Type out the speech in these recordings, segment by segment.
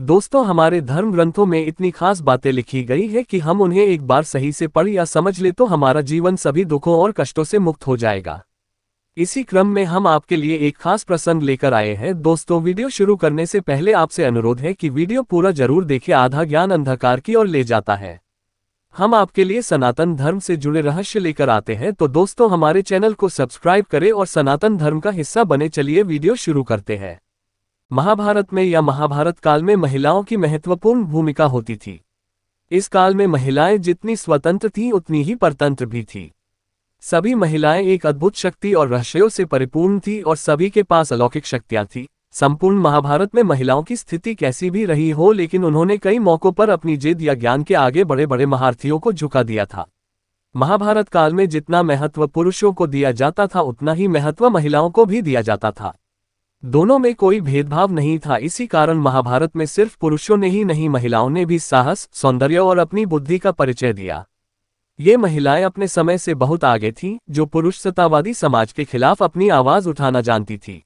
दोस्तों, हमारे धर्म ग्रंथों में इतनी खास बातें लिखी गई है कि हम उन्हें एक बार सही से पढ़ या समझ ले तो हमारा जीवन सभी दुखों और कष्टों से मुक्त हो जाएगा। इसी क्रम में हम आपके लिए एक खास प्रसंग लेकर आए हैं। दोस्तों, वीडियो शुरू करने से पहले आपसे अनुरोध है कि वीडियो पूरा जरूर देखें। आधा ज्ञान अंधकार की ओर ले जाता है। हम आपके लिए सनातन धर्म से जुड़े रहस्य लेकर आते हैं। तो दोस्तों, हमारे चैनल को सब्सक्राइब करें और सनातन धर्म का हिस्सा बने। चलिए वीडियो शुरू करते हैं। महाभारत में या महाभारत काल में महिलाओं की महत्वपूर्ण भूमिका होती थी। इस काल में महिलाएं जितनी स्वतंत्र थीं उतनी ही परतंत्र भी थीं। सभी महिलाएं एक अद्भुत शक्ति और रहस्यों से परिपूर्ण थीं और सभी के पास अलौकिक शक्तियां थीं। संपूर्ण महाभारत में महिलाओं की स्थिति कैसी भी रही हो, लेकिन उन्होंने कई मौकों पर अपनी जिद या ज्ञान के आगे बड़े बड़े महारथियों को झुका दिया था। महाभारत काल में जितना महत्व पुरुषों को दिया जाता था उतना ही महत्व महिलाओं को भी दिया जाता था। दोनों में कोई भेदभाव नहीं था। इसी कारण महाभारत में सिर्फ पुरुषों ने ही नहीं, महिलाओं ने भी साहस, सौंदर्य और अपनी बुद्धि का परिचय दिया। ये महिलाएं अपने समय से बहुत आगे थीं, जो पुरुषसत्तावादी समाज के खिलाफ अपनी आवाज उठाना जानती थी।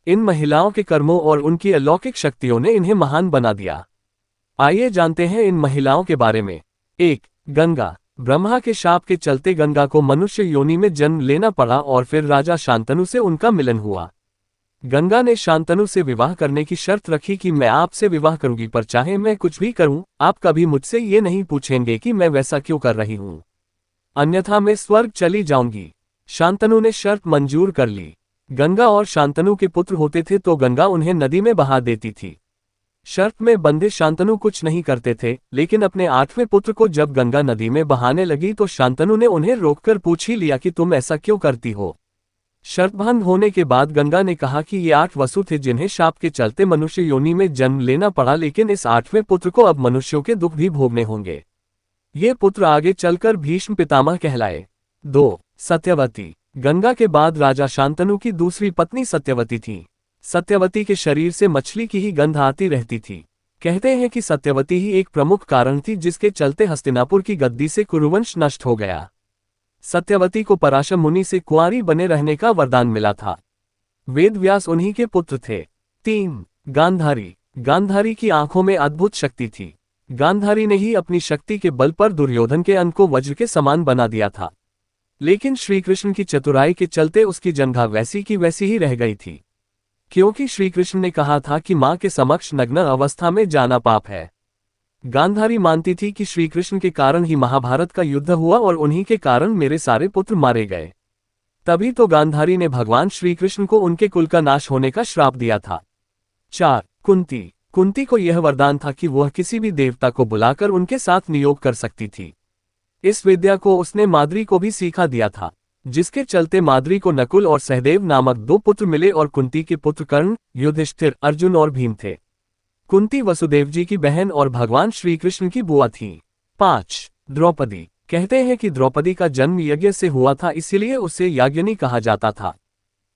इन महिलाओं के कर्मों और उनकी अलौकिक शक्तियों ने इन्हें महान बना दिया। आइए जानते हैं इन महिलाओं के बारे में। 1. गंगा। ब्रह्मा के शाप के चलते गंगा को मनुष्य योनि में जन्म लेना पड़ा और फिर राजा शांतनु से उनका मिलन हुआ। गंगा ने शांतनु से विवाह करने की शर्त रखी कि मैं आपसे विवाह करूंगी, पर चाहे मैं कुछ भी करूं, आप कभी मुझसे ये नहीं पूछेंगे कि मैं वैसा क्यों कर रही हूं, अन्यथा मैं स्वर्ग चली जाऊंगी। शांतनु ने शर्त मंजूर कर ली। गंगा और शांतनु के पुत्र होते थे तो गंगा उन्हें नदी में बहा देती थी। शर्त में बंधे शांतनु कुछ नहीं करते थे, लेकिन अपने 8वें पुत्र को जब गंगा नदी में बहाने लगी तो शांतनु ने उन्हें रोककर पूछ ही लिया कि तुम ऐसा क्यों करती हो। शर्तभंग होने के बाद गंगा ने कहा कि ये 8 वसु थे जिन्हें शाप के चलते मनुष्य योनि में जन्म लेना पड़ा, लेकिन इस 8वें पुत्र को अब मनुष्यों के दुख भी भोगने होंगे। ये पुत्र आगे चलकर भीष्म पितामह कहलाए। 2. सत्यवती। गंगा के बाद राजा शांतनु की दूसरी पत्नी सत्यवती थी। सत्यवती के शरीर से मछली की ही गंध आती रहती थी। कहते हैं कि सत्यवती ही एक प्रमुख कारण थी जिसके चलते हस्तिनापुर की गद्दी से कुरुवंश नष्ट हो गया। सत्यवती को पराशर मुनि से कुंवारी बने रहने का वरदान मिला था। वेद व्यास उन्हीं के पुत्र थे। 3. गांधारी। गांधारी की आंखों में अद्भुत शक्ति थी। गांधारी ने ही अपनी शक्ति के बल पर दुर्योधन के अंक को वज्र के समान बना दिया था, लेकिन श्रीकृष्ण की चतुराई के चलते उसकी जंघा वैसी की वैसी ही रह गई थी, क्योंकि श्रीकृष्ण ने कहा था कि मां के समक्ष नग्न अवस्था में जाना पाप है। गांधारी मानती थी कि श्रीकृष्ण के कारण ही महाभारत का युद्ध हुआ और उन्हीं के कारण मेरे सारे पुत्र मारे गए। तभी तो गांधारी ने भगवान श्रीकृष्ण को उनके कुल का नाश होने का श्राप दिया था। 4. कुंती। कुंती को यह वरदान था कि वह किसी भी देवता को बुलाकर उनके साथ नियोग कर सकती थी। इस विद्या को उसने माद्री को भी सीखा दिया था, जिसके चलते माद्री को नकुल और सहदेव नामक 2 पुत्र मिले और कुंती के पुत्र कर्ण, युधिष्ठिर, अर्जुन और भीम थे। कुंती वसुदेव जी की बहन और भगवान श्रीकृष्ण की बुआ थी। 5. द्रौपदी। कहते हैं कि द्रौपदी का जन्म यज्ञ से हुआ था, इसीलिए उसे याज्ञनी कहा जाता था।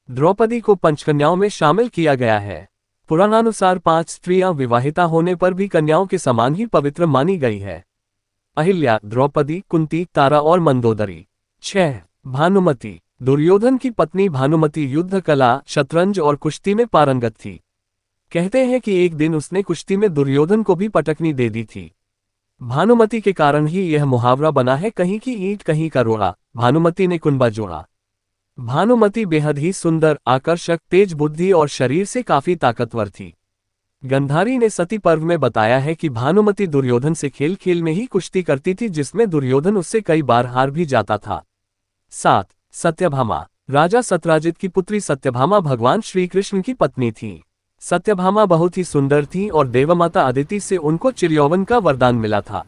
द्रौपदी को पंचकन्याओं में शामिल किया गया है। पुराणानुसार 5 स्त्रियां विवाहिता होने पर भी कन्याओं के समान ही पवित्र मानी गई है। अहिल्या, द्रौपदी, कुंती, तारा और मंदोदरी। 6. भानुमति। दुर्योधन की पत्नी भानुमति युद्ध कला, शतरंज और कुश्ती में पारंगत थी। कहते हैं कि एक दिन उसने कुश्ती में दुर्योधन को भी पटकनी दे दी थी। भानुमति के कारण ही यह मुहावरा बना है, कहीं की ईंट कहीं का रोड़ा, भानुमति ने कुंभा जोड़ा। भानुमति बेहद ही सुंदर, आकर्षक, तेज बुद्धि और शरीर से काफी ताकतवर थी। गंधारी ने सती पर्व में बताया है कि भानुमति दुर्योधन से खेल खेल में ही कुश्ती करती थी, जिसमें दुर्योधन उससे कई बार हार भी जाता था। 7. सत्यभामा। राजा सत्यराजित की पुत्री सत्यभामा भगवान श्रीकृष्ण की पत्नी थी। सत्यभामा बहुत ही सुंदर थी और देवमाता अदिति से उनको चिरयौवन का वरदान मिला था।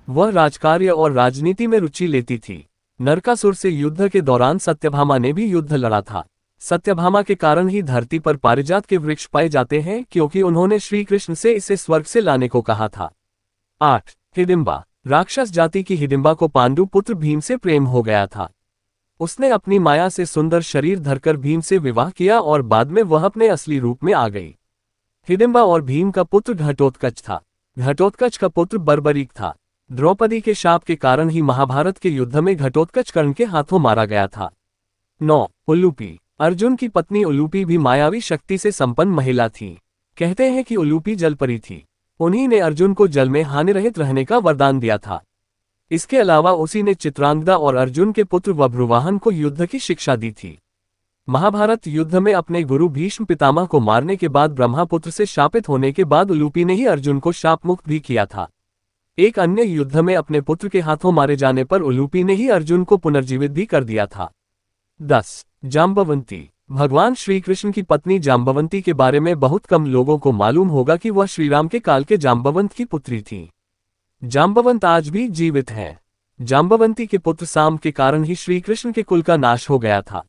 वह राजकार्य और राजनीति में रुचि लेती थी। नरकासुर से युद्ध के दौरान सत्यभामा ने भी युद्ध लड़ा था। सत्यभामा के कारण ही धरती पर पारिजात के वृक्ष पाए जाते हैं, क्योंकि उन्होंने श्रीकृष्ण से इसे स्वर्ग से लाने को कहा था। 8. हिडिंबा। राक्षस जाति की हिडिंबा को पांडु पुत्र भीम से प्रेम हो गया था। उसने अपनी माया से सुंदर शरीर धरकर भीम से विवाह किया और बाद में वह अपने असली रूप में आ गई। हिडिंबा और भीम का पुत्र घटोत्कच था। घटोत्कच का पुत्र बर्बरीक था। द्रौपदी के शाप के कारण ही महाभारत के युद्ध में घटोत्कच कर्ण के हाथों मारा गया था। 9. उलूपी। अर्जुन की पत्नी उलूपी भी मायावी शक्ति से संपन्न महिला थी। कहते हैं कि उलूपी जलपरी थी। उन्हीं ने अर्जुन को जल में हानिरहित रहने का वरदान दिया था। इसके अलावा उसी ने चित्रांगदा और अर्जुन के पुत्र बभ्रुवाहन को युद्ध की शिक्षा दी थी। महाभारत युद्ध में अपने गुरु भीष्म पितामह को मारने के बाद ब्रह्मापुत्र से शापित होने के बाद उलूपी ने ही अर्जुन को शाप मुक्त भी किया था। एक अन्य युद्ध में अपने पुत्र के हाथों मारे जाने पर उलूपी ने ही अर्जुन को पुनर्जीवित भी कर दिया था। 10. जाम्बवंती। भगवान श्री कृष्ण की पत्नी जाम्बवंती के बारे में बहुत कम लोगों को मालूम होगा कि वह श्रीराम के काल के जाम्बवंत की पुत्री थी। जाम्बवंत आज भी जीवित हैं। जाम्बवंती के पुत्र साम के कारण ही श्री कृष्ण के कुल का नाश हो गया था।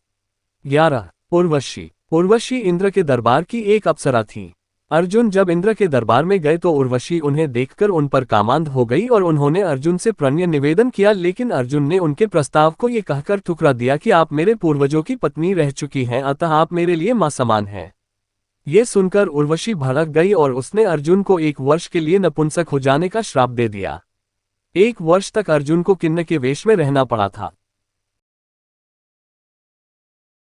11. उर्वशी। उर्वशी इंद्र के दरबार की एक अप्सरा थी। अर्जुन जब इंद्र के दरबार में गए तो उर्वशी उन्हें देखकर उन पर कामांध हो गई और उन्होंने अर्जुन से प्रणय निवेदन किया, लेकिन अर्जुन ने उनके प्रस्ताव को ये कहकर ठुकरा दिया कि आप मेरे पूर्वजों की पत्नी रह चुकी हैं, अतः आप मेरे लिए मां समान हैं। ये सुनकर उर्वशी भड़क गई और उसने अर्जुन को 1 वर्ष के लिए नपुंसक हो जाने का श्राप दे दिया। 1 वर्ष तक अर्जुन को किन्नर के वेश में रहना पड़ा था।